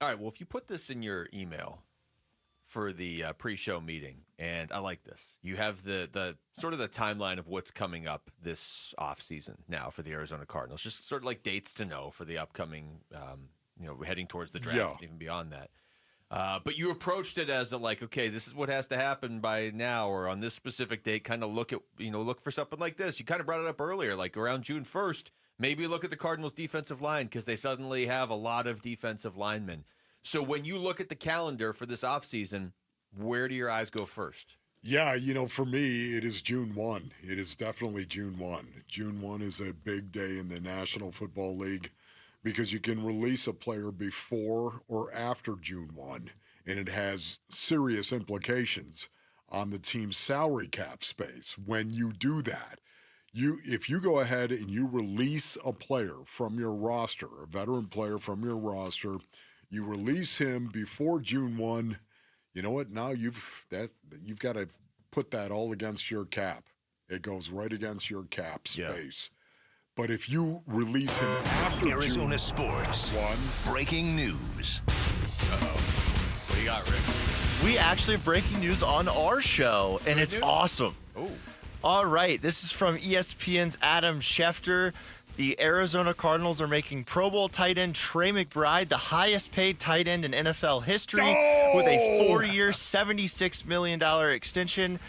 All right, well, if you put this in your email for the pre-show meeting, and I like this. You have the sort of the timeline of what's coming up this offseason now for the Arizona Cardinals, just sort of like dates to know for the upcoming, heading towards the draft, even beyond that. But you approached it as okay, this is what has to happen by now or on this specific date. Kind of look for something like this. You kind of brought it up earlier, like around June 1st, maybe look at the Cardinals' defensive line because they suddenly have a lot of defensive linemen. So when you look at the calendar for this offseason, where do your eyes go first? Yeah, for me, it is June 1. It is definitely June 1. June 1 is a big day in the National Football League because you can release a player before or after June 1, and it has serious implications on the team's salary cap space. When you do that, if you go ahead and you release a player from your roster, a veteran player from your roster, you release him before June 1, you know what? Now you've got to put that all against your cap. It goes right against your cap space. Yeah. But if you release him after Arizona June Sports 1. Breaking news. Uh-oh. What do you got, Rick? We actually have breaking news on our show, and it's awesome. Oh. All right. This is from ESPN's Adam Schefter. The Arizona Cardinals are making Pro Bowl tight end Trey McBride the highest paid tight end in NFL history with a 4-year, $76 million extension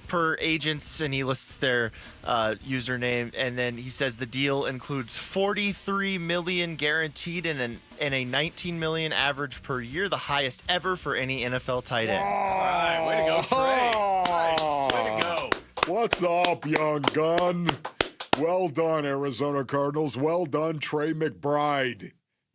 per agents, and he lists their username. And then he says the deal includes $43 million guaranteed and a $19 million average per year, the highest ever for any NFL tight end. All right, way to go, Trey. Nice. Way to go. What's up, young gun? Well done, Arizona Cardinals. Well done, Trey McBride.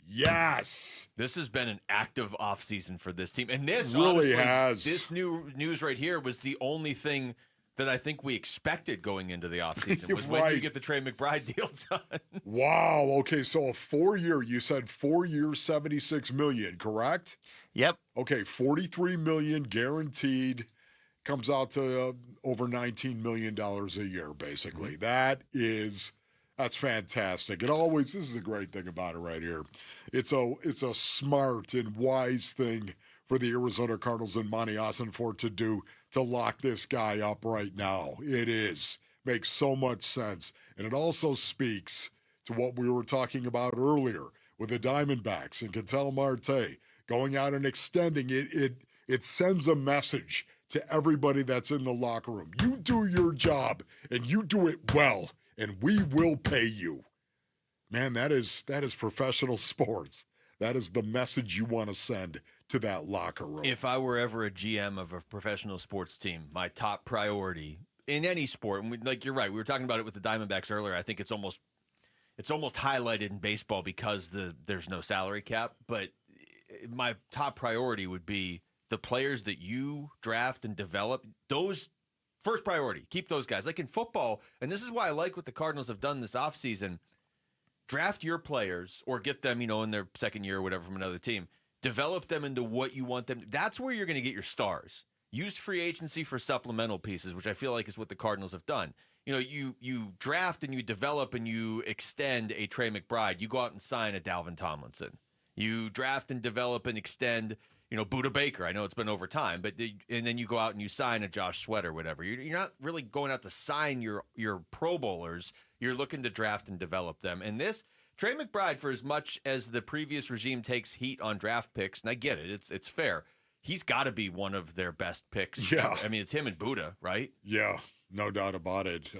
Yes. This has been an active offseason for this team. And this really honestly, has. This new news right here was the only thing that I think we expected going into the offseason was when you get the Trey McBride deal done. Wow. Okay, so a 4-year, you said 4 years, $76 million, correct? Yep. Okay, $43 million guaranteed. Comes out to over $19 million a year, basically. Mm-hmm. That's fantastic. This is the great thing about it right here. It's a smart and wise thing for the Arizona Cardinals and Monty Ossenfort to do to lock this guy up right now. It is. Makes so much sense. And it also speaks to what we were talking about earlier with the Diamondbacks and Ketel Marte going out and extending it. It sends a message to everybody that's in the locker room. You do your job, and you do it well, and we will pay you. Man, that is professional sports. That is the message you want to send to that locker room. If I were ever a GM of a professional sports team, my top priority in any sport, and you're right, we were talking about it with the Diamondbacks earlier. I think it's almost highlighted in baseball because there's no salary cap. But my top priority would be the players that you draft and develop, those first priority, keep those guys. Like in football, and this is why I like what the Cardinals have done this offseason, draft your players or get them, in their second year or whatever from another team, develop them into what you want them. That's where you're going to get your stars. Use free agency for supplemental pieces, which I feel like is what the Cardinals have done. You draft and you develop and you extend a Trey McBride. You go out and sign a Dalvin Tomlinson. You draft and develop and extend Budda Baker. I know it's been over time, and then you go out and you sign a Josh Sweat or whatever. You're not really going out to sign your Pro Bowlers. You're looking to draft and develop them. And this, Trey McBride, for as much as the previous regime takes heat on draft picks, and I get it, it's fair, he's got to be one of their best picks. Yeah. I mean, it's him and Budda, right? Yeah, no doubt about it.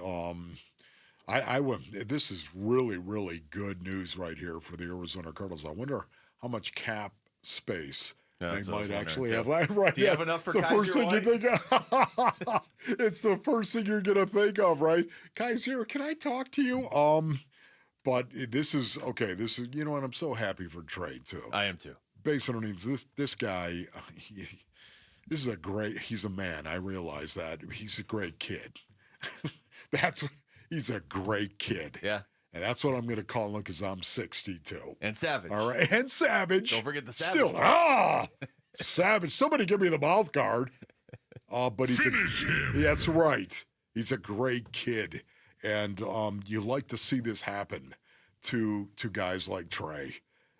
This is really, really good news right here for the Arizona Cardinals. I wonder how much cap space they might actually have. Right? Do you have enough for Kaiser? First thing you think of. It's the first thing you're gonna think of, right? Kaiser, can I talk to you? But this is okay. This is and I'm so happy for Trey too. I am too. Base underneath this guy. He's a man. I realize that he's a great kid. He's a great kid. Yeah. And that's what I'm going to call him because I'm 62. And savage. All right. And savage. Don't forget the savage. Still, savage. Somebody give me the mouth guard. But Finish him. That's right. He's a great kid. And you like to see this happen to guys like Trey.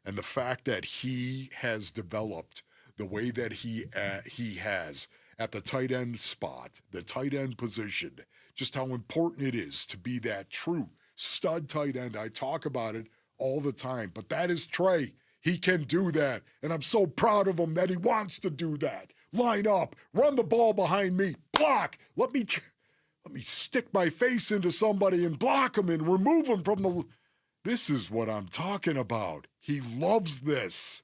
And the fact that he has developed the way that he has at the tight end spot, the tight end position, just how important it is to be that true stud tight end. I talk about it all the time, but that is Trey. He can do that, and I'm so proud of him that he wants to do that. Line up, run the ball behind me, block. Let me stick my face into somebody and block him and remove him from the... This is what I'm talking about. He loves this.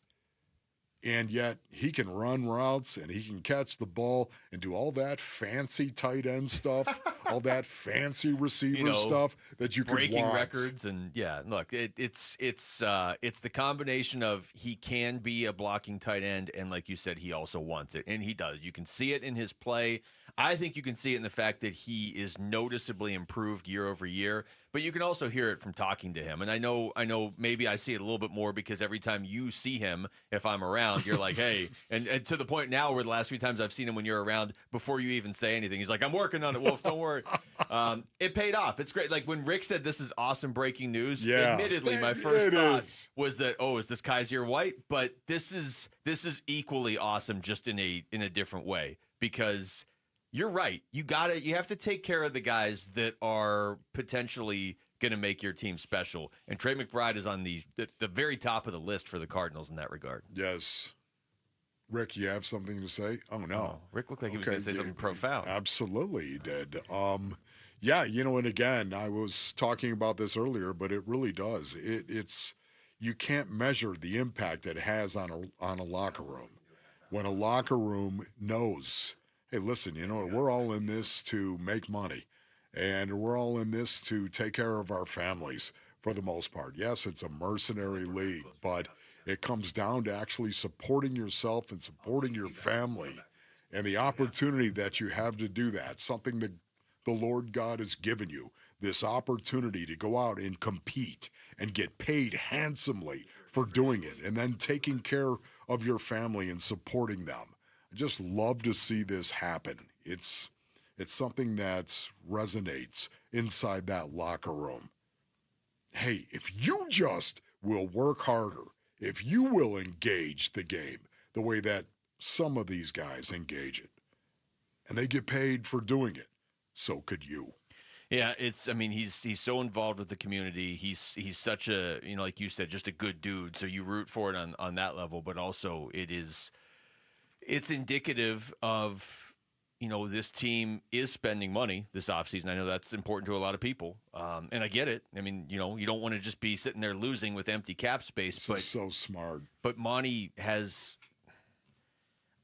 And yet he can run routes and he can catch the ball and do all that fancy tight end stuff, all that fancy receiver stuff that you can breaking want. records. And yeah, look, it's the combination of he can be a blocking tight end, and like you said, he also wants it, and he does. You can see it in his play. I think you can see it in the fact that he is noticeably improved year over year, but you can also hear it from talking to him. And I know maybe I see it a little bit more because every time you see him, if I'm around, you're like, hey, and to the point now where the last few times I've seen him when you're around, before you even say anything, he's like, I'm working on it, Wolf, don't worry. It paid off. It's great. Like when Rick said this is awesome breaking news, admittedly, my first thought was that, oh, is this Kaiser White? But this is equally awesome, just in a different way, because you're right. You have to take care of the guys that are potentially going to make your team special. And Trey McBride is on the very top of the list for the Cardinals in that regard. Yes. Rick, you have something to say? Oh, no. Rick looked like he was going to say something profound. Absolutely, he did. Yeah, and again, I was talking about this earlier, but it really does. It's you can't measure the impact it has on a locker room. When a locker room knows, hey, listen, we're all in this to make money, and we're all in this to take care of our families for the most part. Yes, it's a mercenary league, but it comes down to actually supporting yourself and supporting your family, and the opportunity that you have to do that, something that the Lord God has given you, this opportunity to go out and compete and get paid handsomely for doing it, and then taking care of your family and supporting them. I just love to see this happen. It's something that resonates inside that locker room. Hey, if you just will work harder, if you will engage the game the way that some of these guys engage it, and they get paid for doing it, so could you. Yeah, he's so involved with the community. He's such a, like you said, just a good dude. So you root for it on that level, but also it's indicative of, this team is spending money this offseason. I know that's important to a lot of people. And I get it. You don't want to just be sitting there losing with empty cap space. This is so smart. But Monty has...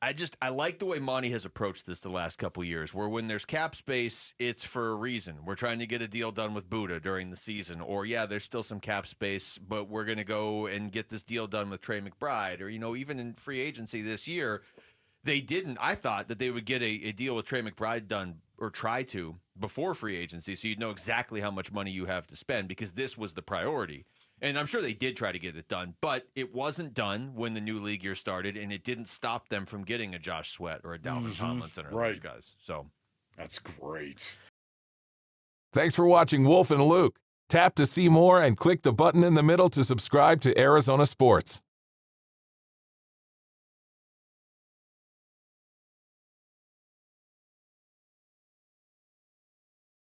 I like the way Monty has approached this the last couple of years, where when there's cap space, it's for a reason. We're trying to get a deal done with Buddha during the season, or there's still some cap space, but we're going to go and get this deal done with Trey McBride, or even in free agency this year, I thought that they would get a deal with Trey McBride done, or try to, before free agency, so you'd know exactly how much money you have to spend, because this was the priority. And I'm sure they did try to get it done, but it wasn't done when the new league year started, and it didn't stop them from getting a Josh Sweat or a Dalvin Tomlinson or those guys. So that's great. Thanks for watching Wolf and Luke. Tap to see more and click the button in the middle to subscribe to Arizona Sports.